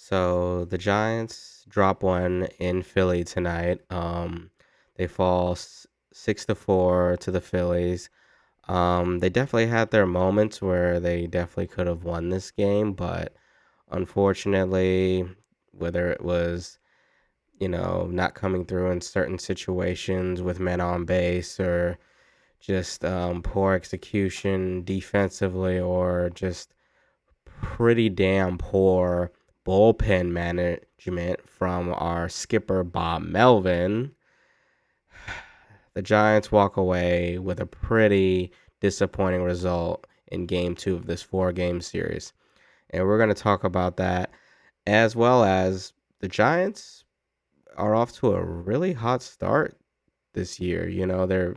So the Giants drop one in Philly tonight. They fall 6-4 to the Phillies. They definitely had their moments where they definitely could have won this game, but unfortunately, whether it was not coming through in certain situations with men on base or just poor execution defensively or just pretty damn poor bullpen management from our skipper Bob Melvin, the Giants walk away with a pretty disappointing result in game two of this four-game series. And we're going to talk about that as well as the Giants are off to a really hot start this year. They're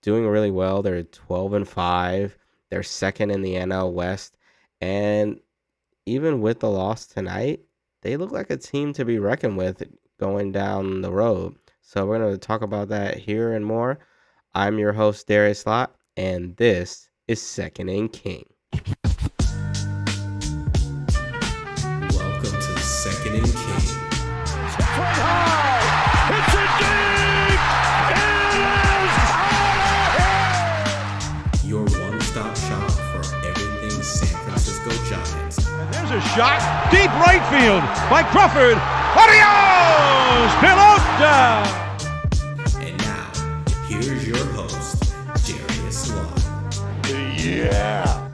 doing really well. They're 12-5. They're second in the NL West. And even with the loss tonight, they look like a team to be reckoned with going down the road. So we're going to talk about that here and more. I'm your host, Darius Lott, and this is Second in King. Welcome to Second in King. Straight high! It's a deep! It is out of here! Your one-stop shop for everything San Francisco Giants. And there's a shot, deep right field by Crawford. Adios! Pelota! And now, here's your host, Darius Lott. Yeah!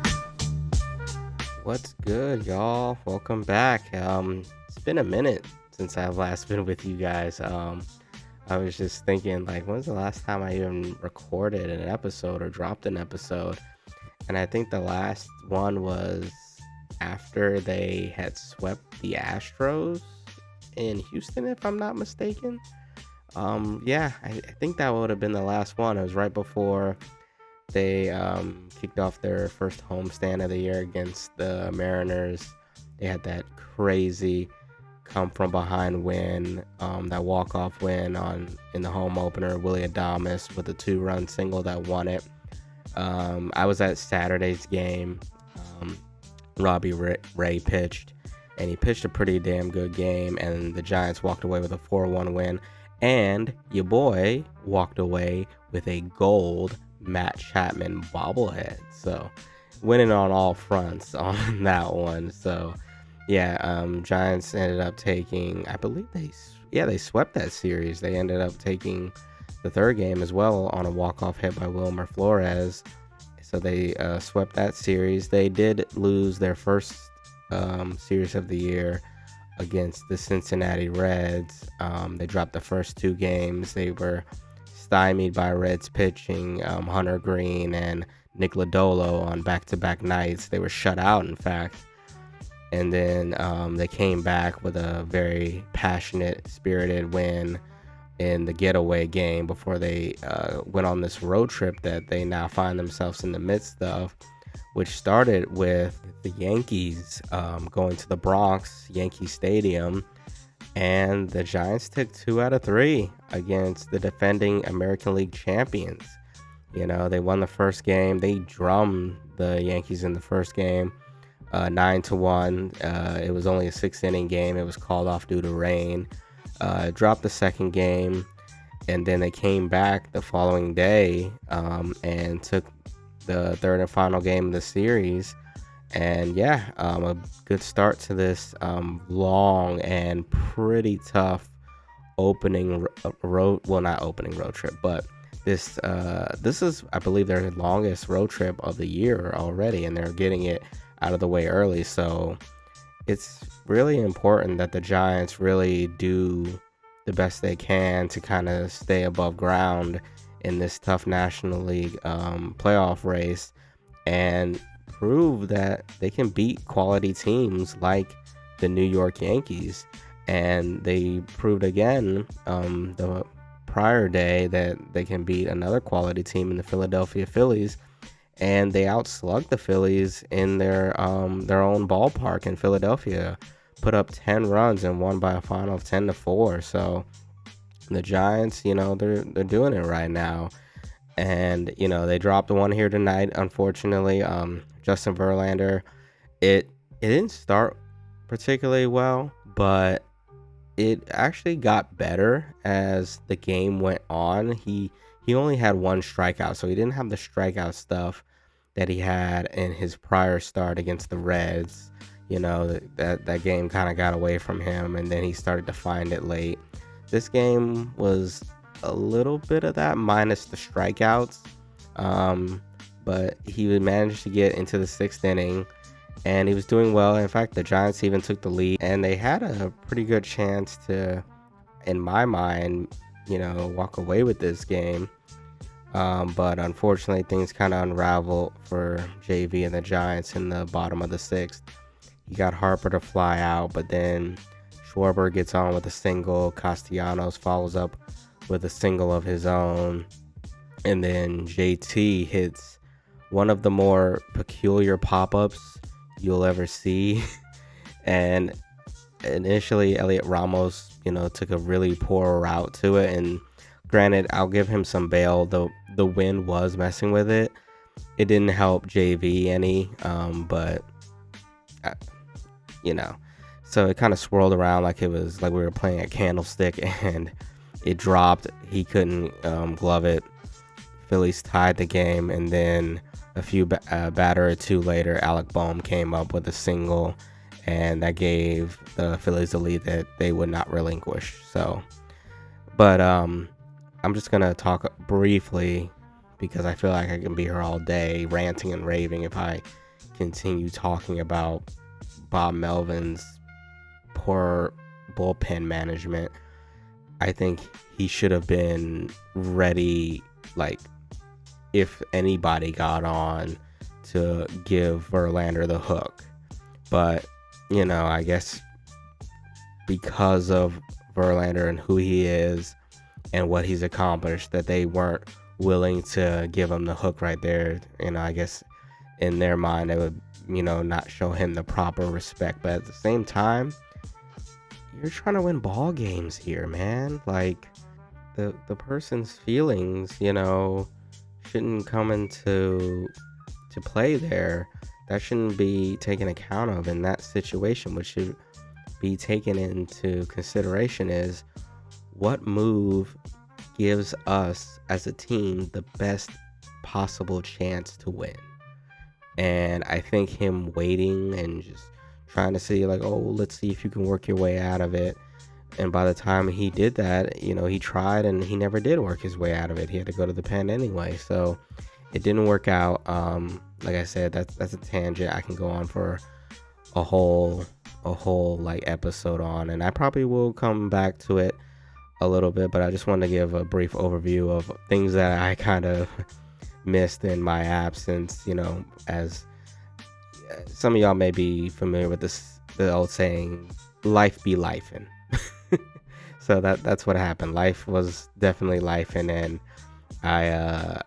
What's good, y'all? Welcome back. It's been a minute since I've last been with you guys. I was just thinking, when's the last time I even recorded an episode or dropped an episode? And I think the last one was after they had swept the Astros in Houston, if I'm not mistaken. I think that would have been the last one. It was right before they kicked off their first homestand of the year against the Mariners. They had that crazy come from behind win, that walk-off win in the home opener. Willie Adames with a 2-run single that won it. I was at Saturday's game. Robbie Ray pitched, and he pitched a pretty damn good game, and the Giants walked away with a 4-1 win, and your boy walked away with a gold Matt Chapman bobblehead. So winning on all fronts on that one. So Giants ended up taking, I believe they swept that series. They ended up taking the third game as well on a walk-off hit by Wilmer Flores. So they swept that series. They did lose their first series of the year against the Cincinnati Reds. They dropped the first two games. They were stymied by Reds pitching, Hunter Green and Nick Lodolo on back-to-back nights. They were shut out, in fact. And then they came back with a very passionate, spirited win in the getaway game before they went on this road trip that they now find themselves in the midst of, which started with the Yankees going to the Bronx, Yankee Stadium, and the Giants took 2 out of 3 against the defending American League champions. They won the first game. They drummed the Yankees in the first game, 9-1. It was only a 6-inning game. It was called off due to rain. Dropped the second game, and then they came back the following day and took the third and final game of the series. And a good start to this long and pretty tough opening road. Well, not opening road trip, but this is, I believe, their longest road trip of the year already, and they're getting it out of the way early. So it's really important that the Giants really do the best they can to kind of stay above ground in this tough National League playoff race and prove that they can beat quality teams like the New York Yankees. And they proved again the prior day that they can beat another quality team in the Philadelphia Phillies. And they outslugged the Phillies in their own ballpark in Philadelphia, put up 10 runs and won by a final of 10-4. So the Giants, they're doing it right now. And they dropped one here tonight, unfortunately. Justin Verlander, it didn't start particularly well, but it actually got better as the game went on. He only had one strikeout, so he didn't have the strikeout stuff that he had in his prior start against the Reds. That game kind of got away from him, and then he started to find it late. This game was a little bit of that minus the strikeouts, um, but he managed to get into the sixth inning, and he was doing well. In fact, the Giants even took the lead, and they had a pretty good chance to, in my mind, walk away with this game. But unfortunately, things kind of unraveled for JV and the Giants in the bottom of the sixth. He got Harper to fly out, but then Schwarber gets on with a single. Castellanos follows up with a single of his own. And then JT hits one of the more peculiar pop-ups you'll ever see. And initially, Elliot Ramos, took a really poor route to it. And granted, I'll give him some bail. The wind was messing with it. It didn't help JV any, but uh, so it kind of swirled around like it was like we were playing a candlestick, and it dropped. He couldn't glove it. Phillies tied the game, and then a few batter or two later, Alec Boehm came up with a single, and that gave the Phillies a lead that they would not relinquish. So, but I'm just gonna talk briefly because I feel like I can be here all day ranting and raving if I continue talking about Bob Melvin's poor bullpen management. I think he should have been ready, like, if anybody got on, to give Verlander the hook. But, I guess because of Verlander and who he is and what he's accomplished, that they weren't willing to give him the hook right there. I guess in their mind, they would, not show him the proper respect. But at the same time, you're trying to win ball games here, man. Like, the person's feelings, shouldn't come into play there. That shouldn't be taken account of in that situation. What should be taken into consideration is what move gives us as a team the best possible chance to win. And I think him waiting and just trying to see, like, oh, let's see if you can work your way out of it. And by the time he did that, he tried and he never did work his way out of it. He had to go to the pen anyway. So it didn't work out. Like I said, that's a tangent I can go on for a whole like episode on, and I probably will come back to it a little bit, but I just wanted to give a brief overview of things that I kind of missed in my absence. As some of y'all may be familiar with the old saying, life be lifing. So that's what happened. Life was definitely lifing, and I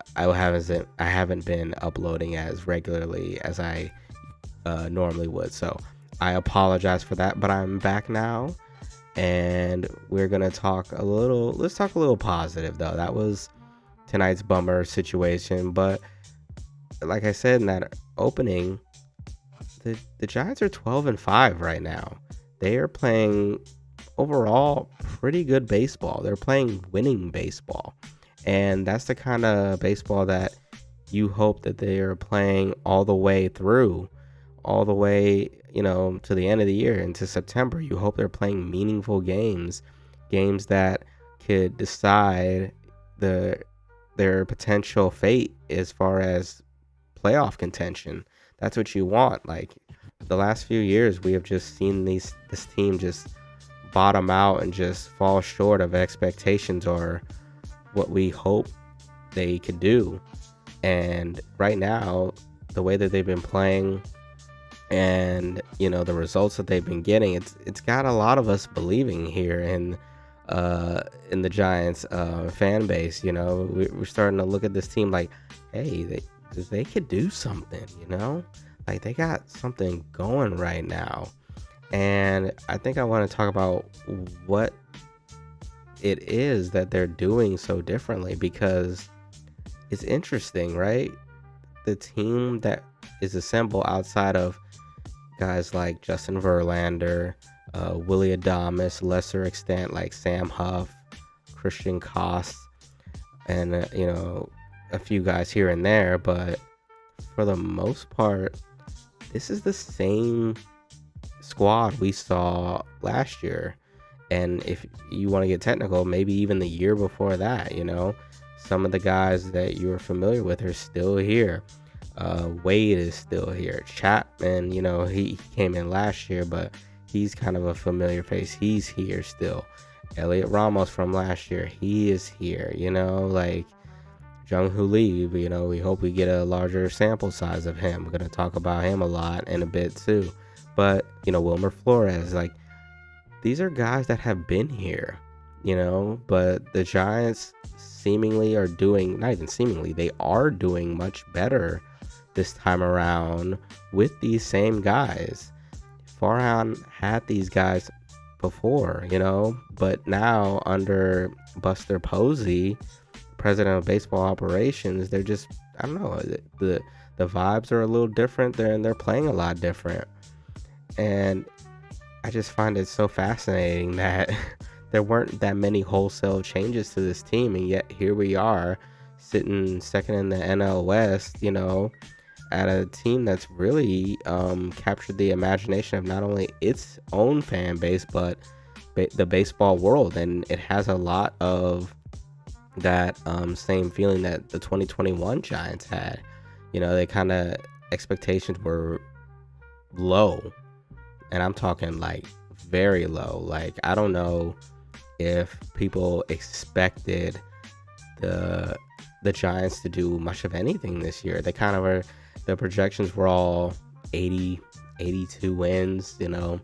haven't been uploading as regularly as I normally would. So I apologize for that, but I'm back now, and we're gonna talk a little. Let's talk a little positive though. That was tonight's bummer situation, but like I said in that opening, the Giants are 12-5 right now. They are playing overall pretty good baseball. They're playing winning baseball, and that's the kind of baseball that you hope that they are playing all the way through, all the way, to the end of the year into September. You hope they're playing meaningful games that could decide their potential fate as far as playoff contention. That's what you want. Like, the last few years, we have just seen this team just bottom out and just fall short of expectations or what we hope they could do. And right now, the way that they've been playing and the results that they've been getting, it's got a lot of us believing here in the Giants fan base. We're starting to look at this team like, hey, they could do something. Like, they got something going right now. And I think I want to talk about what it is that they're doing so differently, because it's interesting, right? The team that is assembled outside of guys like Justin Verlander, Willie Adames, lesser extent like Sam Huff, Christian Koss, and a few guys here and there. But for the most part, this is the same squad we saw last year. And if you want to get technical, maybe even the year before that, some of the guys that you were familiar with are still here. Wade is still here. Chapman, he came in last year, but he's kind of a familiar face. He's here still. Elliot Ramos from last year, he is here. Like Jung Hoo Lee, we hope we get a larger sample size of him. We're going to talk about him a lot in a bit too. But, Wilmer Flores, like, these are guys that have been here, but the Giants seemingly are doing, not even seemingly, they are doing much better this time around with these same guys. Farhan had these guys before, but now under Buster Posey, president of baseball operations, they're just, I don't know, the vibes are a little different there, and they're playing a lot different. And I just find it so fascinating that there weren't that many wholesale changes to this team, and yet here we are sitting second in the NL West, at a team that's really captured the imagination of not only its own fan base, but the baseball world. And it has a lot of that same feeling that the 2021 Giants had. They kind of, expectations were low, and I'm talking like very low. Like, I don't know if people expected the Giants to do much of anything this year. They kind of were, the projections were all 80, 82 wins, all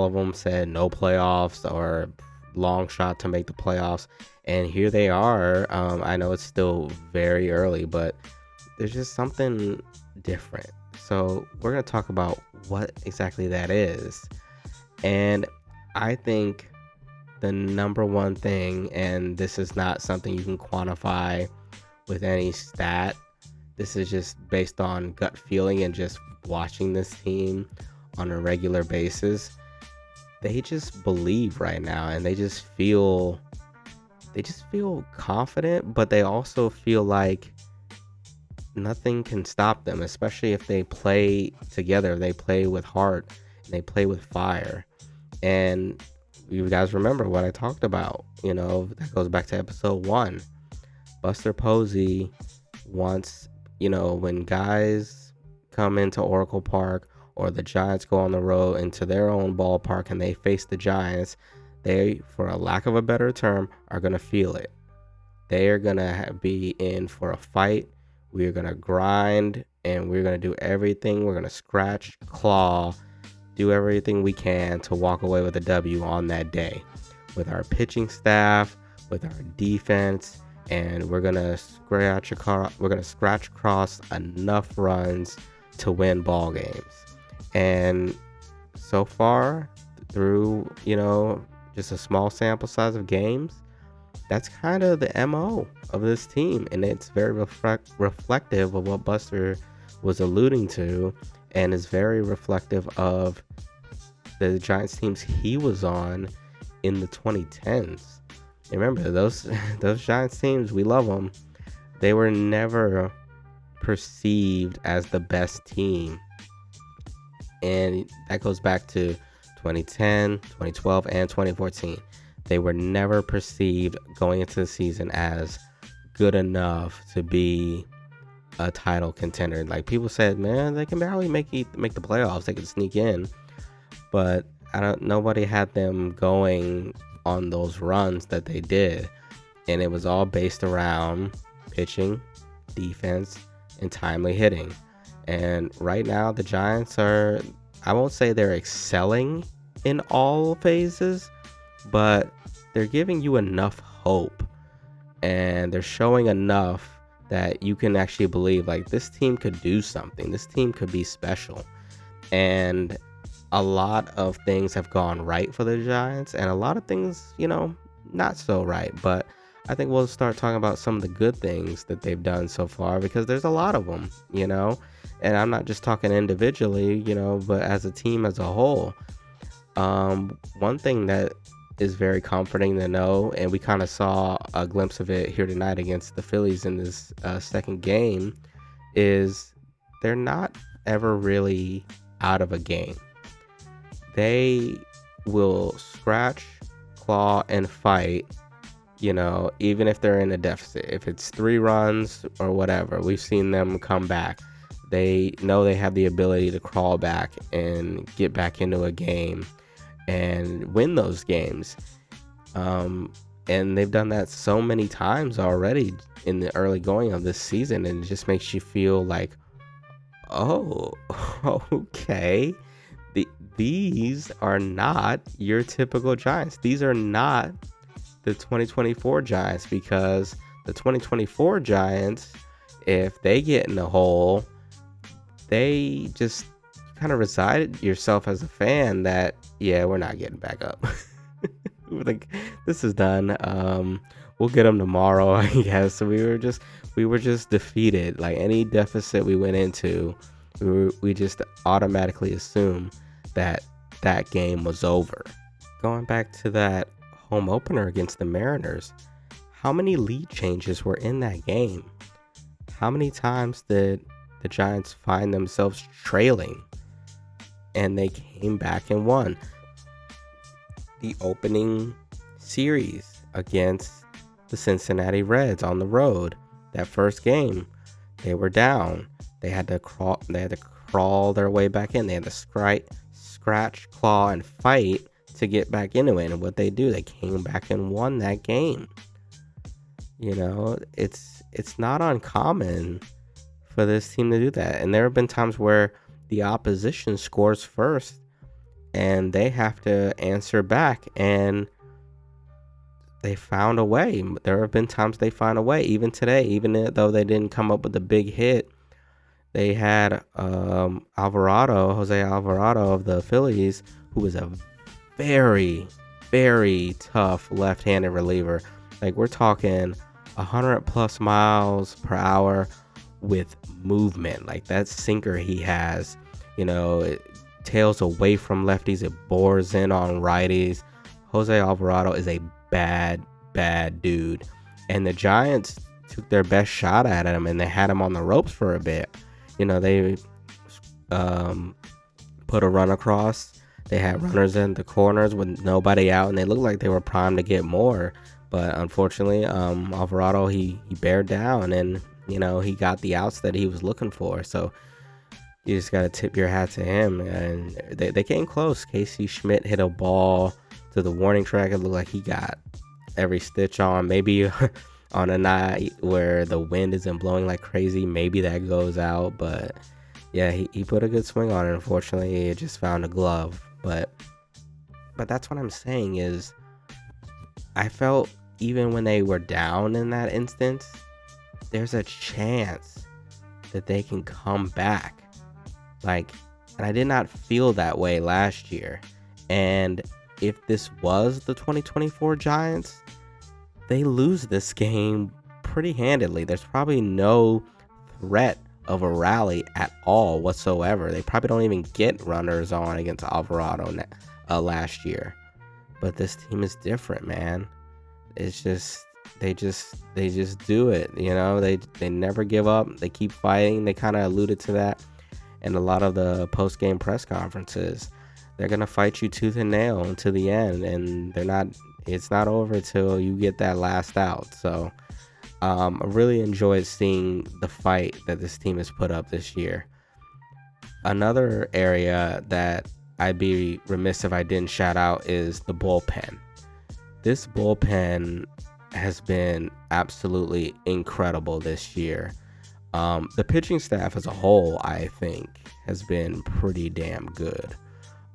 of them said no playoffs or long shot to make the playoffs. And here they are. I know it's still very early, but there's just something different. So we're going to talk about what exactly that is. And I think the number one thing, and this is not something you can quantify with any stat, this is just based on gut feeling and just watching this team on a regular basis. They just believe right now, and they just feel confident, but they also feel like nothing can stop them, especially if they play together, they play with heart, and they play with fire. And you guys remember what I talked about, that goes back to episode 1. Buster Posey wants, when guys come into Oracle Park, or the Giants go on the road into their own ballpark and they face the Giants, they, for a lack of a better term, are going to feel it. They are going to be in for a fight. We're going to grind, and we're going to do everything. We're going to scratch, claw, do everything we can to walk away with a W on that day, with our pitching staff, with our defense, and we're going to scratch across enough runs to win ball games. And so far, through, just a small sample size of games, that's kind of the MO of this team. And it's very reflective of what Buster was alluding to, and is very reflective of the Giants teams he was on in the 2010s. Remember, those Giants teams, we love them. They were never perceived as the best team. And that goes back to 2010, 2012, and 2014. They were never perceived going into the season as good enough to be a title contender. Like, people said, man, they can barely make the playoffs. They could sneak in, but nobody had them going on those runs that they did. And it was all based around pitching, defense, and timely hitting. And right now, the Giants are, I won't say they're excelling in all phases, but they're giving you enough hope, and they're showing enough that you can actually believe, like, this team could do something. This team could be special. And a lot of things have gone right for the Giants, and a lot of things, not so right. But I think we'll start talking about some of the good things that they've done so far, because there's a lot of them, And I'm not just talking individually, but as a team as a whole. One thing that is very comforting to know, and we kind of saw a glimpse of it here tonight against the Phillies in this second game, is they're not ever really out of a game. They will scratch, claw, and fight, even if they're in a deficit. If it's 3 runs or whatever, we've seen them come back. They know they have the ability to crawl back and get back into a game and win those games. And they've done that so many times already in the early going of this season, and it just makes you feel like, oh, okay. These are not your typical Giants. These are not the 2024 Giants, because the 2024 Giants, if they get in a hole, they just kind of reside yourself as a fan that, yeah, we're not getting back up. Like, this is done. We'll get them tomorrow, I guess. So we were just defeated. Like, any deficit we went into, we just automatically assume that game was over. Going back to that home opener against the Mariners, how many lead changes were in that game? How many times did the Giants find themselves trailing and they came back and won? The opening series against the Cincinnati Reds on the road, that first game, they were down. They had to crawl their way back in. They had to scratch, claw, and fight to get back into it. And what they do, they came back and won that game. It's not uncommon for this team to do that. And there have been times where the opposition scores first and they have to answer back, and they found a way. There have been times they find a way. Even today, even though they didn't come up with a big hit, they had Jose Alvarado of the Phillies, who was a very, very tough left-handed reliever. Like, we're talking 100 plus miles per hour with movement. Like, that sinker he has, it tails away from lefties, it bores in on righties. Jose Alvarado is a bad dude, and the Giants took their best shot at him, and they had him on the ropes for a bit. They put a run across. They had runners in the corners with nobody out, and they looked like they were primed to get more. But unfortunately, Alvarado, he bared down, and he got the outs that he was looking for. So you just got to tip your hat to him. And they came close. Casey Schmidt hit a ball to the warning track. It looked like he got every stitch on. Maybe on a night where the wind isn't blowing like crazy, maybe that goes out. But yeah, he put a good swing on it. Unfortunately, it just found a glove. But that's what I'm saying is, I felt even when they were down in that instance, there's a chance that they can come back. And I did not feel that way last year. And if this was the 2024 Giants, they lose this game pretty handedly. There's probably no threat of a rally at all whatsoever. They probably don't even get runners on against Alvarado last year. But this team is different, man. It's just they just do it. They never give up. They keep fighting. They kind of alluded to that in a lot of the post-game press conferences. They're gonna fight you tooth and nail until the end, and it's not over till you get that last out. So I really enjoyed seeing the fight that this team has put up this year. Another area that I'd be remiss if I didn't shout out is the bullpen. This bullpen has been absolutely incredible this year. The pitching staff as a whole, I think, has been pretty damn good.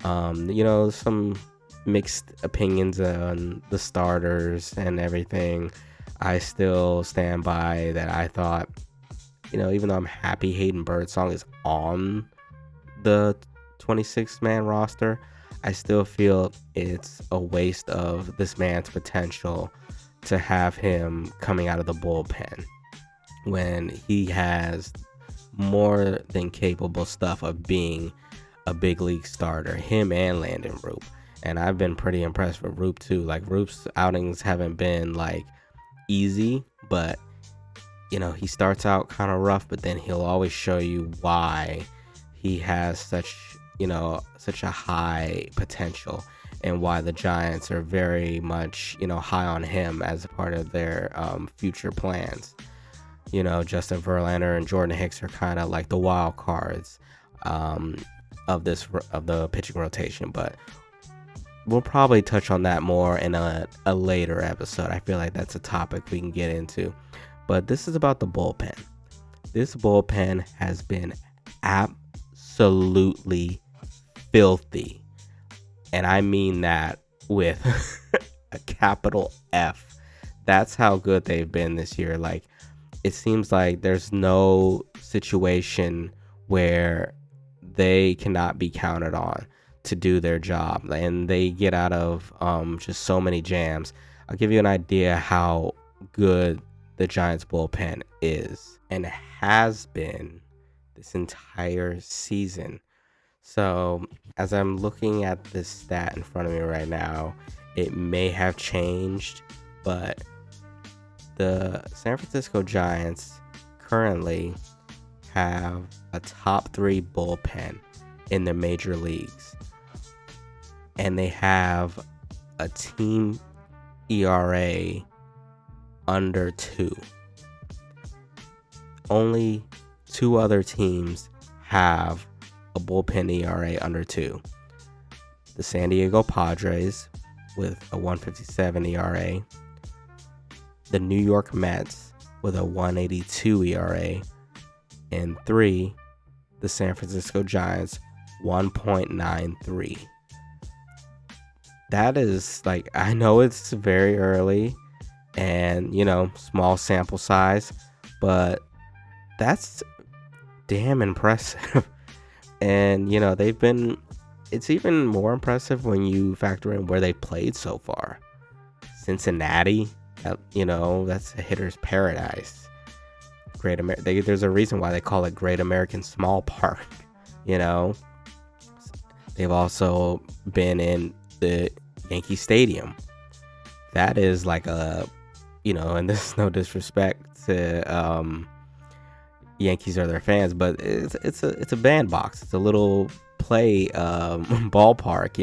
Some mixed opinions on the starters and everything. I still stand by that. I thought, even though I'm happy Hayden Birdsong is on the 26-man roster, I still feel it's a waste of this man's potential to have him coming out of the bullpen when he has more than capable stuff of being a big league starter, him and Landon Roop. And I've been pretty impressed with Roop too. Like, Roop's outings haven't been like easy, but he starts out kind of rough, but then he'll always show you why he has such a high potential, and why the Giants are very much, high on him as a part of their future plans. Justin Verlander and Jordan Hicks are kind of like the wild cards of the pitching rotation, but we'll probably touch on that more in a later episode. I feel like that's a topic we can get into. But this is about the bullpen. This bullpen has been absolutely filthy. And I mean that with a capital F. That's how good they've been this year. Like, it seems like there's no situation where they cannot be counted on to do their job. And they get out of just so many jams. I'll give you an idea how good the Giants bullpen is and has been this entire season. So as I'm looking at this stat in front of me right now, it may have changed, but the San Francisco Giants currently have a top 3 bullpen in the major leagues, and they have a team ERA under 2. Only 2 other teams have a bullpen ERA under 2. The San Diego Padres with a 1.57 ERA, the New York Mets with a 1.82 ERA, and 3, the San Francisco Giants, 1.93. That is, like, I know it's very early and small sample size, but that's damn impressive. And it's even more impressive when you factor in where they played so far. Cincinnati, that's a hitter's paradise. There's a reason why they call it Great American Small Park. They've also been in the Yankee Stadium. That is like a, and this is no disrespect to Yankees or their fans, but it's a bandbox. It's a little play ballpark.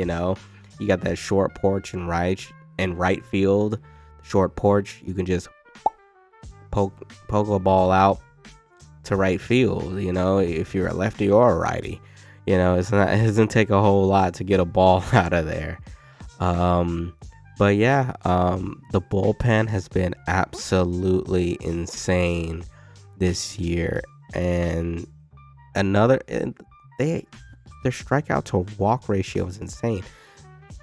You got that short porch in right field. Short porch, you can just poke a ball out to right field. If you're a lefty or a righty, it doesn't take a whole lot to get a ball out of there. But yeah, the bullpen has been absolutely insane this year, and their strikeout to walk ratio is insane.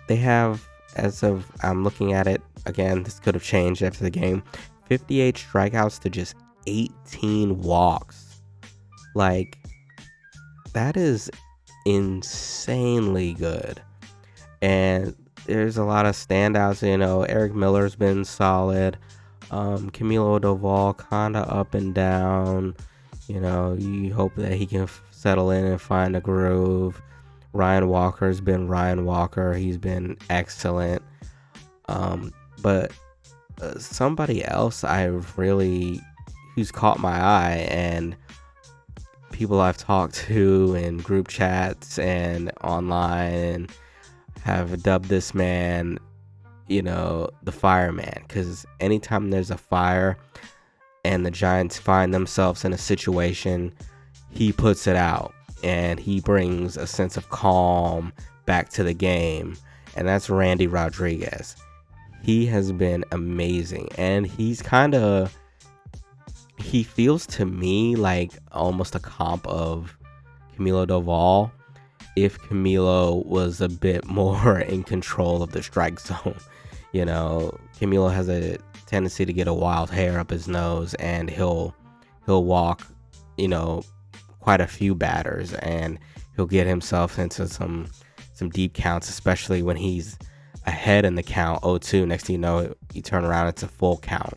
They have, as of I'm looking at it again, this could have changed after the game, 58 strikeouts to just 18 walks. Like, that is insanely good. And there's a lot of standouts. Eric Miller's been solid. Camilo Doval kind of up and down. You hope that he can settle in and find a groove. Ryan Walker's been Ryan Walker. He's been excellent. But somebody else who's caught my eye, and people I've talked to in group chats and online, and have dubbed this man, the fireman, because anytime there's a fire and the Giants find themselves in a situation, he puts it out and he brings a sense of calm back to the game, and that's Randy Rodriguez. He has been amazing, and he feels to me like almost a comp of Camilo Doval, if Camilo was a bit more in control of the strike zone. Camilo has a tendency to get a wild hair up his nose, and he'll walk, quite a few batters, and he'll get himself into some deep counts, especially when he's ahead in the count 0-2. Next thing you know, you turn around, it's a full count.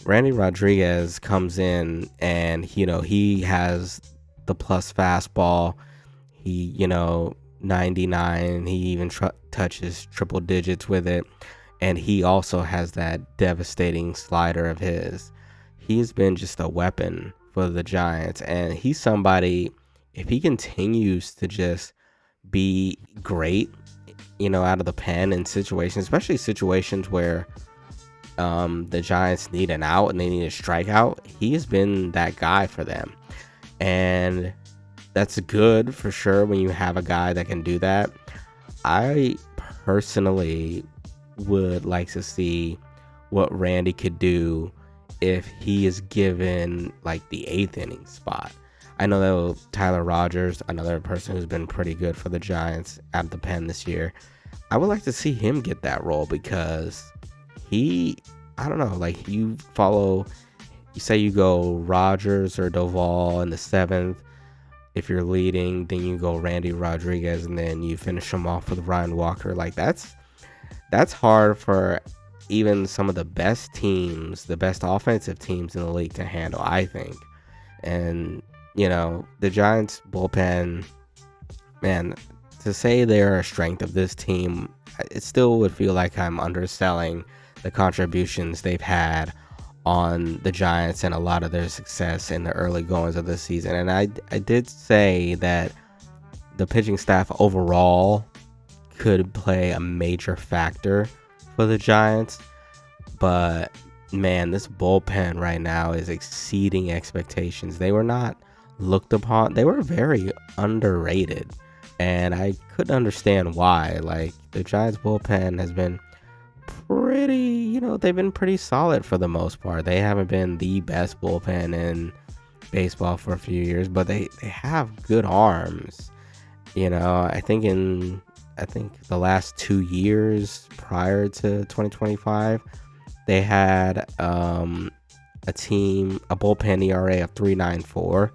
Randy Rodriguez comes in and he has the plus fastball. He 99. He even touches triple digits with it, and he also has that devastating slider of his. He's been just a weapon for the Giants, and he's somebody. If he continues to just be great, out of the pen in situations, especially situations where the Giants need an out and they need a strikeout, he has been that guy for them. And that's good for sure when you have a guy that can do that. I personally would like to see what Randy could do if he is given like the 8th inning spot. I know that Tyler Rogers, another person who's been pretty good for the Giants at the pen this year, I would like to see him get that role because I don't know, like you say you go Rogers or Doval in the 7th. If you're leading, then you go Randy Rodriguez, and then you finish them off with Ryan Walker. Like that's hard for even some of the best teams, the best offensive teams in the league to handle, I think. And the Giants bullpen, man, to say they're a strength of this team, it still would feel like I'm underselling the contributions they've had on the Giants and a lot of their success in the early goings of the season. And I did say that the pitching staff overall could play a major factor for the Giants, but man, this bullpen right now is exceeding expectations. They were not looked upon. They were very underrated, and I couldn't understand why. Like, the Giants bullpen has been pretty, they've been pretty solid for the most part. They haven't been the best bullpen in baseball for a few years, but they have good arms. I think the last 2 years prior to 2025, they had a bullpen ERA of 3.94.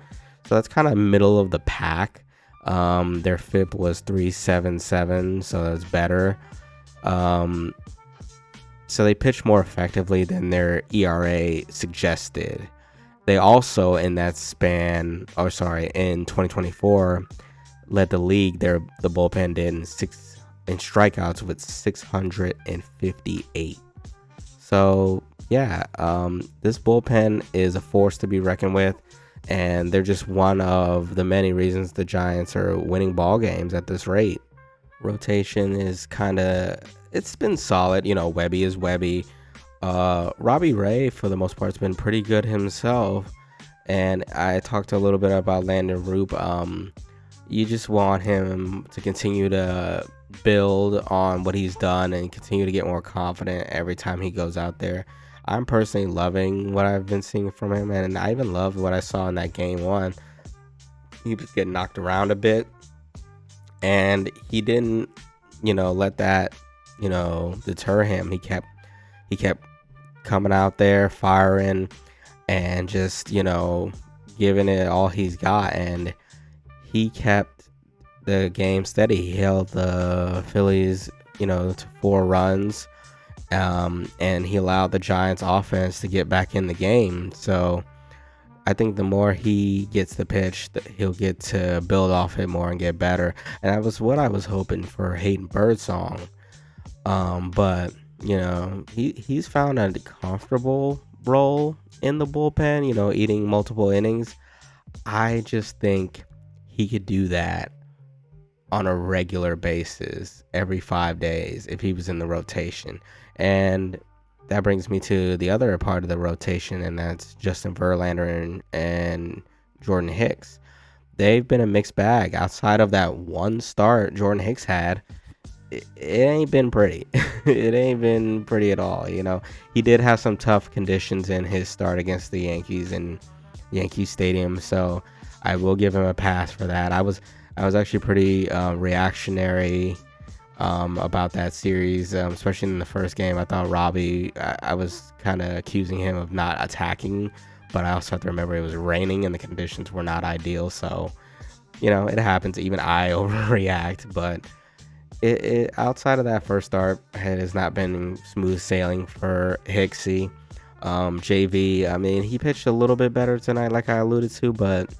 So that's kind of middle of the pack. Their FIP was 3.77, so that's better. So they pitched more effectively than their ERA suggested. They also, in that span, in 2024, led the league. The bullpen did in strikeouts with 658. So yeah, this bullpen is a force to be reckoned with, and they're just one of the many reasons the Giants are winning ball games at this rate. Rotation is it's been solid. Webby is Webby. Robbie Ray, for the most part, has been pretty good himself. And I talked a little bit about Landon Roop. You just want him to continue to build on what he's done and continue to get more confident every time he goes out there. I'm personally loving what I've been seeing from him, and I even loved what I saw in that game 1. He was getting knocked around a bit, and he didn't, let that, deter him. He kept coming out there, firing, and just, giving it all he's got, and he kept the game steady. He held the Phillies, to 4 runs, and he allowed the Giants offense to get back in the game. So I think the more he gets the pitch, he'll get to build off it more and get better. And that was what I was hoping for Hayden Birdsong. But he's found a comfortable role in the bullpen, eating multiple innings. I just think he could do that on a regular basis every 5 days if he was in the rotation. And that brings me to the other part of the rotation, and that's Justin Verlander and Jordan Hicks. They've been a mixed bag. Outside of that one start Jordan Hicks had, it ain't been pretty. It ain't been pretty at all. He did have some tough conditions in his start against the Yankees in Yankee Stadium, so I will give him a pass for that. I was actually pretty reactionary about that series, especially in the first game. I thought Robbie, I was kind of accusing him of not attacking, but I also have to remember it was raining and the conditions were not ideal. So, it happens. Even I overreact, but it outside of that first start, it has not been smooth sailing for Hicksy. JV, I mean, he pitched a little bit better tonight, like I alluded to, but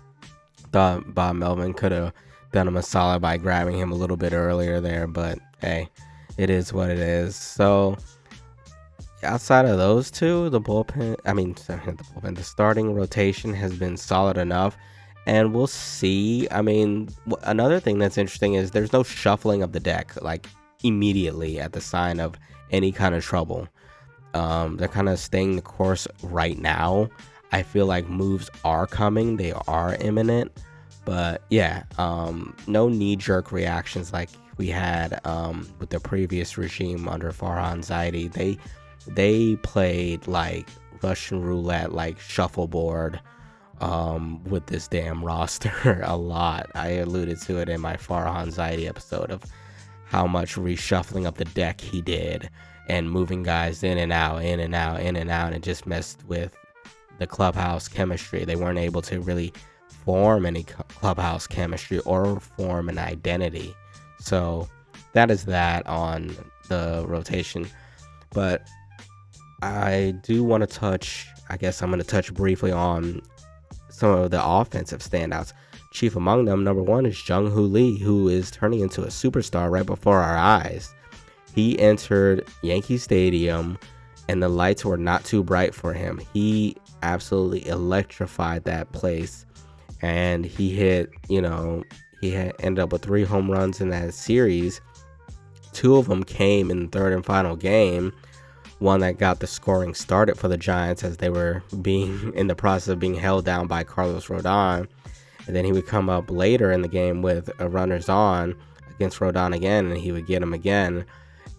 thought Bob Melvin could have done him a solid by grabbing him a little bit earlier there. But hey, it is what it is. So outside of those two, the bullpen, I mean, sorry, the bullpen, the starting rotation has been solid enough. And we'll see. I mean, another thing that's interesting is there's no shuffling of the deck like immediately at the sign of any kind of trouble. They're kind of staying the course right now. I feel like moves are coming, they are imminent, but yeah, no knee-jerk reactions like we had with the previous regime under Farhan Zaidi. They played like Russian roulette, like shuffleboard, with this damn roster a lot. I alluded to it in my Farhan Zaidi episode of how much reshuffling of the deck he did and moving guys in and out, in and out, in and out, and just messed with the clubhouse chemistry. They weren't able to really form any clubhouse chemistry or form an identity. So that is that on the rotation. But I do want to touch, I guess I'm going to touch briefly on some of the offensive standouts. Chief among them, number one, is Jung-Hoo Lee, who is turning into a superstar right before our eyes. He entered Yankee Stadium, and the lights were not too bright for him. He absolutely electrified that place, and he hit, he had ended up with 3 home runs in that series. 2 of them came in the third and final game. One that got the scoring started for the Giants as they were being in the process of being held down by Carlos Rodon. And then he would come up later in the game with a runners on against Rodon again, and he would get him again.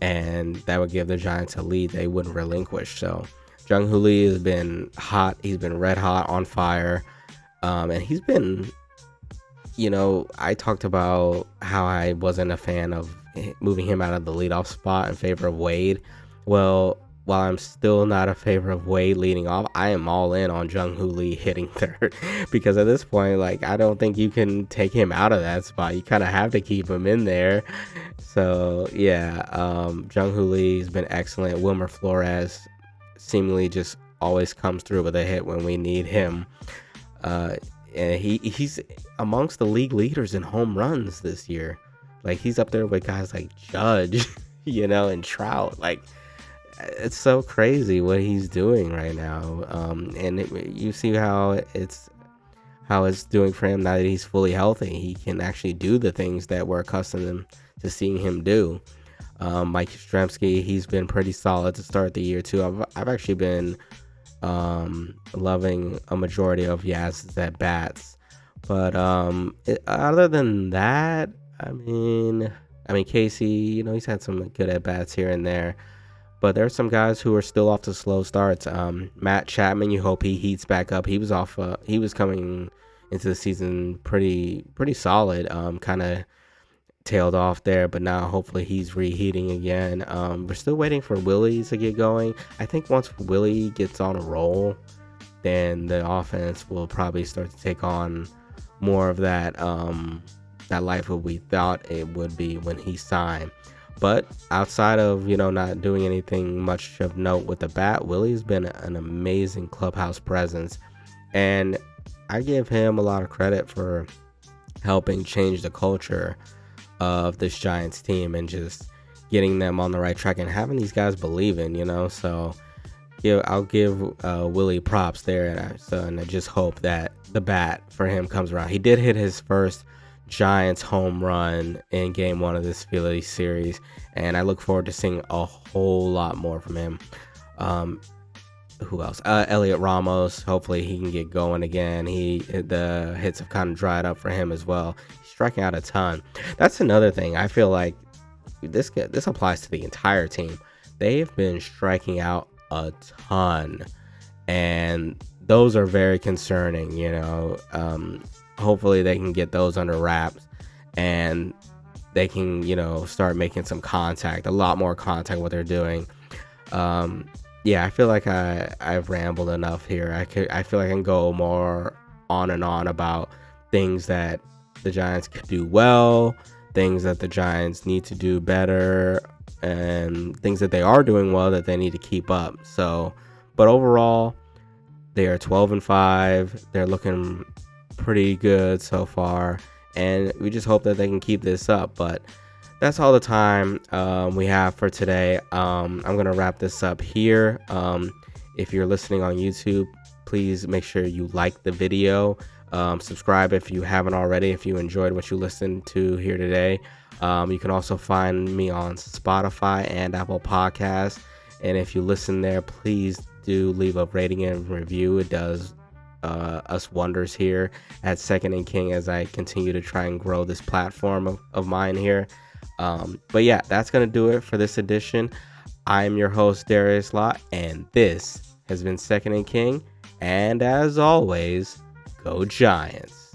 And that would give the Giants a lead they wouldn't relinquish. So Jung-Hoo Lee has been hot. He's been red hot, on fire. And he's been, I talked about how I wasn't a fan of moving him out of the leadoff spot in favor of Wade. Well, while I'm still not a favor of Wade leading off, I am all in on Jung-Hoo Lee hitting third because at this point, I don't think you can take him out of that spot. You kind of have to keep him in there. So yeah, Jung-Hoo Lee has been excellent. Wilmer Flores seemingly just always comes through with a hit when we need him. And he's amongst the league leaders in home runs this year. He's up there with guys like Judge, and Trout. It's so crazy what he's doing right now. You see how it's doing for him now that he's fully healthy. He can actually do the things that we're accustomed to seeing him do. Mike Yastrzemski, he's been pretty solid to start the year too. I've actually been loving a majority of Yaz's at bats, but other than that, I mean Casey, he's had some good at bats here and there. But there are some guys who are still off to slow starts. Matt Chapman, you hope he heats back up. He was off. He was coming into the season pretty solid. Kind of tailed off there, but now hopefully he's reheating again. We're still waiting for Willie to get going. I think once Willie gets on a roll, then the offense will probably start to take on more of that life that we thought it would be when he signed. But outside of, not doing anything much of note with the bat, Willie's been an amazing clubhouse presence. And I give him a lot of credit for helping change the culture of this Giants team and just getting them on the right track and having these guys believing, So I'll give Willie props there. And I just hope that the bat for him comes around. He did hit his first Giants home run in game 1 of this Phillies series, and I look forward to seeing a whole lot more from him. Who else? Elliot Ramos, hopefully he can get going again. The hits have kind of dried up for him as well. He's striking out a ton. That's another thing. I feel like this applies to the entire team. They've been striking out a ton, and those are very concerning, hopefully they can get those under wraps and they can, start making some contact, a lot more contact what they're doing. I feel like I've rambled enough here. I feel like I can go more on and on about things that the Giants could do well, things that the Giants need to do better, and things that they are doing well that they need to keep up. So But overall, they are 12-5. They're looking pretty good so far, and we just hope that they can keep this up. But that's all the time we have for today. I'm gonna wrap this up here. If you're listening on YouTube, please make sure you like the video. Subscribe if you haven't already, if you enjoyed what you listened to here today. You can also find me on Spotify and Apple Podcasts. And if you listen there, please do leave a rating and review. It does us wonders here at Second and King as I continue to try and grow this platform of mine here. But yeah, that's going to do it for this edition. I'm your host, Darius Lott, and this has been Second and King. And as always, go Giants.